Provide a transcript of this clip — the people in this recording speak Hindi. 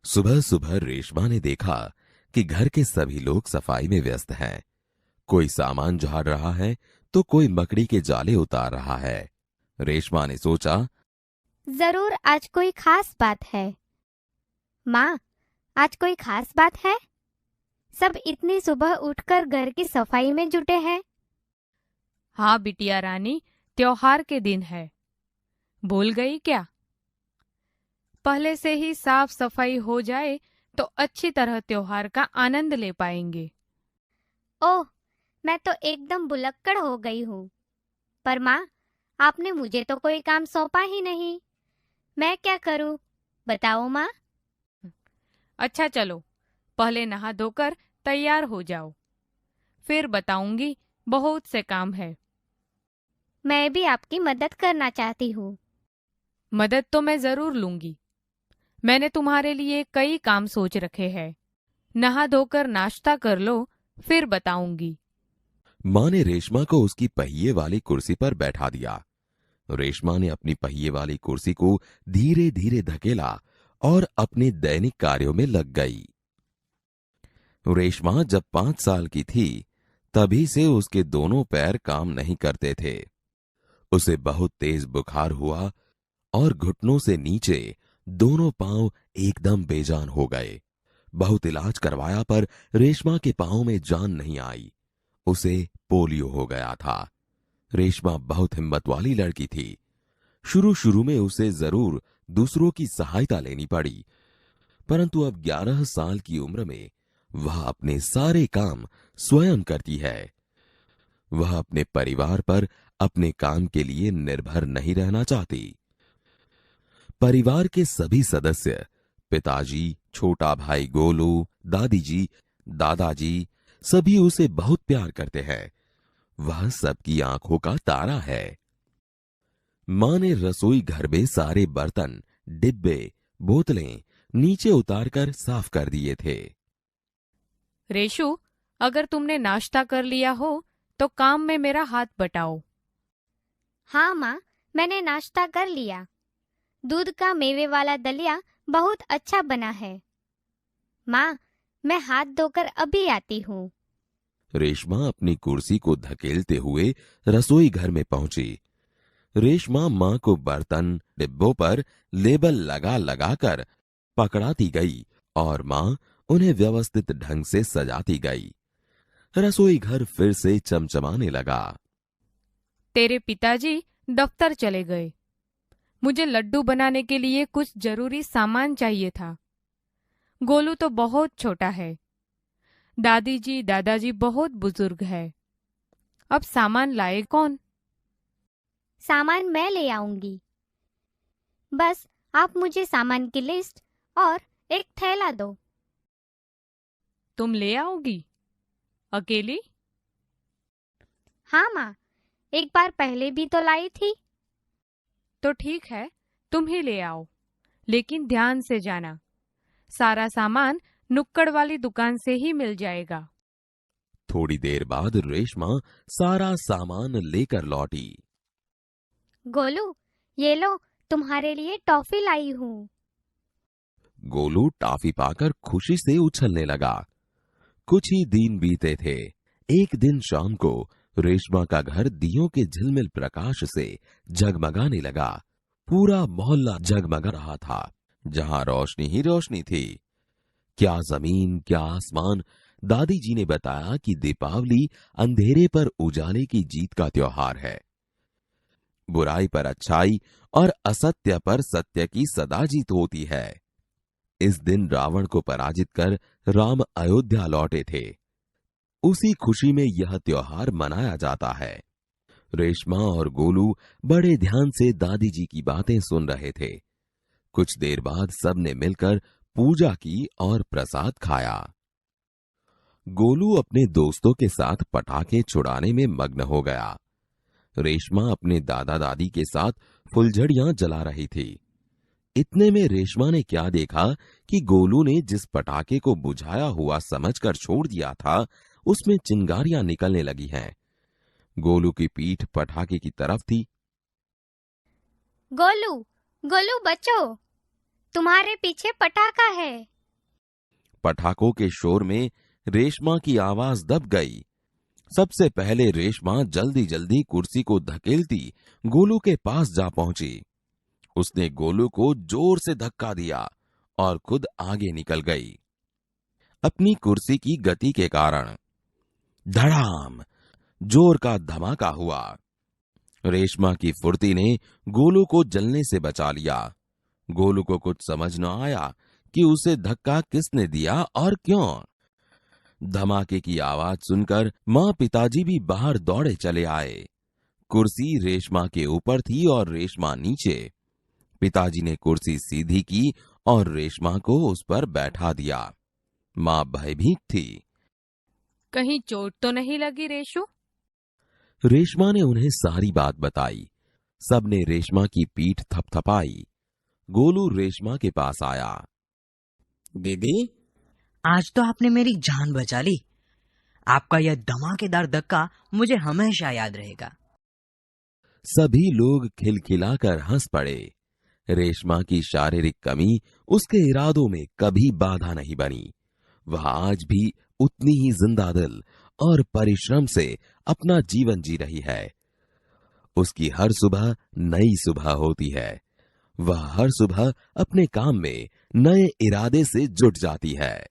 सुबह सुबह रेशमा ने देखा कि घर के सभी लोग सफाई में व्यस्त हैं। कोई सामान झाड़ रहा है तो कोई मकड़ी के जाले उतार रहा है। रेशमा ने सोचा, जरूर आज कोई खास बात है। माँ, आज कोई खास बात है? सब इतनी सुबह उठकर घर की सफाई में जुटे हैं। हाँ बिटिया रानी, त्योहार के दिन है। भूल गई क्या? पहले से ही साफ सफाई हो जाए तो अच्छी तरह त्योहार का आनंद ले पाएंगे। ओह, मैं तो एकदम भुलक्कड़ हो गई हूँ। पर माँ, आपने मुझे तो कोई काम सौंपा ही नहीं। मैं क्या करूँ, बताओ माँ। अच्छा चलो, पहले नहा धोकर तैयार हो जाओ, फिर बताऊंगी। बहुत से काम है। मैं भी आपकी मदद करना चाहती हूँ। मदद तो मैं जरूर लूंगी। मैंने तुम्हारे लिए कई काम सोच रखे हैं। नहा धोकर नाश्ता कर लो, फिर बताऊंगी। माँ ने रेशमा को उसकी पहिए वाली कुर्सी पर बैठा दिया। रेशमा ने अपनी पहिए वाली कुर्सी को धीरे धीरे धकेला और अपने दैनिक कार्यों में लग गई। रेशमा जब 5 साल की थी, तभी से उसके दोनों पैर काम नहीं करते थे। उसे बहुत तेज बुखार हुआ और घुटनों से नीचे दोनों पांव एकदम बेजान हो गए। बहुत इलाज करवाया पर रेशमा के पांव में जान नहीं आई। उसे पोलियो हो गया था। रेशमा बहुत हिम्मत वाली लड़की थी। शुरू शुरू में उसे जरूर दूसरों की सहायता लेनी पड़ी, परंतु अब 11 साल की उम्र में वह अपने सारे काम स्वयं करती है। वह अपने परिवार पर अपने काम के लिए निर्भर नहीं रहना चाहती। परिवार के सभी सदस्य, पिताजी, छोटा भाई गोलू, दादी जी, दादाजी, सभी उसे बहुत प्यार करते हैं। वह सबकी आंखों का तारा है। मां ने रसोई घर में सारे बर्तन, डिब्बे, बोतलें नीचे उतारकर साफ कर दिए थे। रेशु, अगर तुमने नाश्ता कर लिया हो तो काम में मेरा हाथ बटाओ। हाँ माँ, मैंने नाश्ता कर लिया। दूध का मेवे वाला दलिया बहुत अच्छा बना है। माँ, मैं हाथ धोकर अभी आती हूँ। रेशमा अपनी कुर्सी को धकेलते हुए रसोई घर में पहुंची। रेशमा मां को बर्तन, डिब्बों पर लेबल लगा लगाकर पकड़ाती गई और मां उन्हें व्यवस्थित ढंग से सजाती गई। रसोई घर फिर से चमचमाने लगा। तेरे पिताजी दफ्तर चले गए। मुझे लड्डू बनाने के लिए कुछ जरूरी सामान चाहिए था। गोलू तो बहुत छोटा है। दादी जी, दादाजी बहुत बुजुर्ग है। अब सामान लाए कौन? सामान मैं ले आऊंगी। बस आप मुझे सामान की लिस्ट और एक थैला दो। तुम ले आओगी अकेली? हाँ माँ, एक बार पहले भी तो लाई थी। तो ठीक है, तुम ही ले आओ, लेकिन ध्यान से जाना। सारा सामान नुक्कड़ वाली दुकान से ही मिल जाएगा। थोड़ी देर बाद रेशमा सारा सामान लेकर लौटी। गोलू, ये लो, तुम्हारे लिए टॉफी लाई हूँ। गोलू टॉफी पाकर खुशी से उछलने लगा। कुछ ही दिन बीते थे। एक दिन शाम को रेशमा का घर दियों के झिलमिल प्रकाश से जगमगाने लगा। पूरा मोहल्ला जगमगा रहा था। जहां रोशनी ही रोशनी थी। क्या जमीन, क्या आसमान। दादी जी ने बताया कि दीपावली अंधेरे पर उजाले की जीत का त्योहार है। बुराई पर अच्छाई और असत्य पर सत्य की सदा जीत होती है। इस दिन रावण को पराजित कर राम अयोध्या लौटे थे। उसी खुशी में यह त्योहार मनाया जाता है। रेशमा और गोलू बड़े ध्यान से दादी जी की बातें सुन रहे थे। कुछ देर बाद सबने मिलकर पूजा की और प्रसाद खाया। गोलू अपने दोस्तों के साथ पटाखे छुड़ाने में मग्न हो गया। रेशमा अपने दादा दादी के साथ फुलझड़ियां जला रही थी। इतने में रेशमा ने क्या देखा कि गोलू ने जिस पटाखे को बुझाया हुआ समझकर छोड़ दिया था, उसमें चिंगारियां निकलने लगी हैं। गोलू की पीठ पटाखे की तरफ थी। गोलू, गोलू बचो, तुम्हारे पीछे पटाखा है। पटाखों के शोर में रेशमा की आवाज दब गई। सबसे पहले रेशमा जल्दी जल्दी कुर्सी को धकेलती गोलू के पास जा पहुंची। उसने गोलू को जोर से धक्का दिया और खुद आगे निकल गई। अपनी कुर्सी की गति के कारण धड़ाम जोर का धमाका हुआ। रेशमा की फुर्ती ने गोलू को जलने से बचा लिया। गोलू को कुछ समझ न आया कि उसे धक्का किसने दिया और क्यों। धमाके की आवाज सुनकर माँ पिताजी भी बाहर दौड़े चले आए। कुर्सी रेशमा के ऊपर थी और रेशमा नीचे। पिताजी ने कुर्सी सीधी की और रेशमा को उस पर बैठा दिया। माँ भयभीत थी। कहीं चोट तो नहीं लगी रेशु? रेशमा ने उन्हें सारी बात बताई। सबने रेशमा की पीठ थपथपाई। गोलू रेशमा के पास आया। दीदी, आज तो आपने मेरी जान बचा ली। आपका यह धमाकेदार धक्का मुझे हमेशा याद रहेगा। सभी लोग खिलखिलाकर हंस पड़े। रेशमा की शारीरिक कमी उसके इरादों में कभी बाधा नहीं बनी। वह आज भी उतनी ही जिंदा दिल और परिश्रम से अपना जीवन जी रही है। उसकी हर सुबह नई सुबह होती है। वह हर सुबह अपने काम में नए इरादे से जुट जाती है।